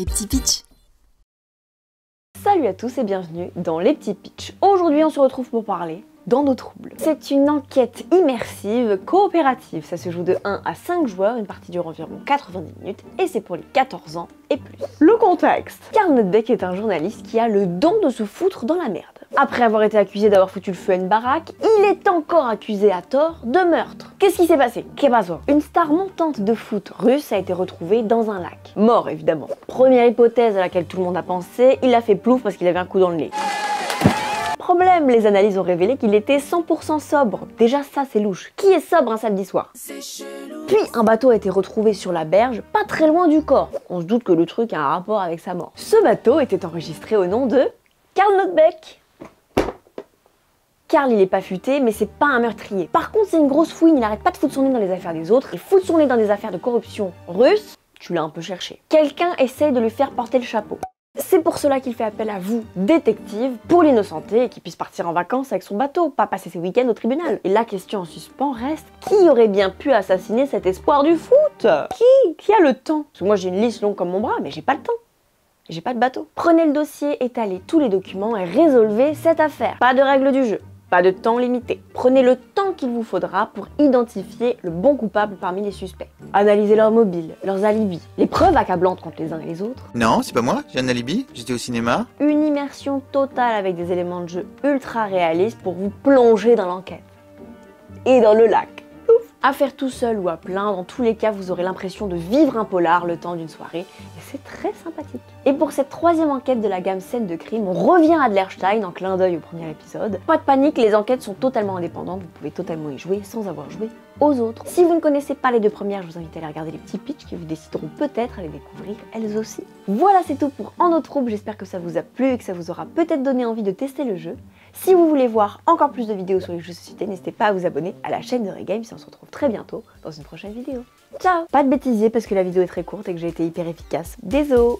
les petits pitchs. Salut à tous et bienvenue dans les petits pitchs. Aujourd'hui on se retrouve pour parler dans nos troubles. C'est une enquête immersive coopérative. Ça se joue de 1 à 5 joueurs, une partie dure environ 90 minutes et c'est pour les 14 ans et plus. Le contexte. Karl Nothbeck est un journaliste qui a le don de se foutre dans la merde. Après avoir été accusé d'avoir foutu le feu à une baraque, il est encore accusé à tort de meurtre. Qu'est-ce qui s'est passé? Une star montante de foot russe a été retrouvée dans un lac. Mort évidemment. Première hypothèse à laquelle tout le monde a pensé, il a fait plouf parce qu'il avait un coup dans le nez. Problème, les analyses ont révélé qu'il était 100% sobre. Déjà ça c'est louche. Qui est sobre un samedi soir? Puis un bateau a été retrouvé sur la berge, pas très loin du corps. On se doute que le truc a un rapport avec sa mort. Ce bateau était enregistré au nom de Karl Nothbeck. Karl il est pas futé, mais c'est pas un meurtrier. Par contre c'est une grosse fouine, il arrête pas de foutre son nez dans les affaires des autres, et foutre son nez dans des affaires de corruption russe, tu l'as un peu cherché. Quelqu'un essaye de lui faire porter le chapeau. C'est pour cela qu'il fait appel à vous, détective, pour l'innocenter et qu'il puisse partir en vacances avec son bateau, pas passer ses week-ends au tribunal. Et la question en suspens reste, qui aurait bien pu assassiner cet espoir du foot? Qui a le temps? Parce que moi j'ai une liste longue comme mon bras, mais j'ai pas le temps. J'ai pas de bateau. Prenez le dossier, étalez tous les documents et résolvez cette affaire. Pas de règle du jeu. Pas de temps limité. Prenez le temps qu'il vous faudra pour identifier le bon coupable parmi les suspects. Analysez leurs mobiles, leurs alibis, les preuves accablantes contre les uns et les autres. Non, c'est pas moi, j'ai un alibi, j'étais au cinéma. Une immersion totale avec des éléments de jeu ultra réalistes pour vous plonger dans l'enquête. Et dans le lac. Ouf. À faire tout seul ou à plein, dans tous les cas, vous aurez l'impression de vivre un polar le temps d'une soirée. Et c'est très sympathique. Et pour cette troisième enquête de la gamme scène de crime, on revient à Adlerstein en clin d'œil au premier épisode. Pas de panique, les enquêtes sont totalement indépendantes, vous pouvez totalement y jouer sans avoir joué aux autres. Si vous ne connaissez pas les deux premières, je vous invite à aller regarder les petits pitchs qui vous décideront peut-être à les découvrir elles aussi. Voilà, c'est tout pour En eau trouble, j'espère que ça vous a plu et que ça vous aura peut-être donné envie de tester le jeu. Si vous voulez voir encore plus de vidéos sur les jeux de société, n'hésitez pas à vous abonner à la chaîne de Regames et on se retrouve très bientôt dans une prochaine vidéo. Ciao! Pas de bêtisier parce que la vidéo est très courte et que j'ai été hyper efficace. Désolé!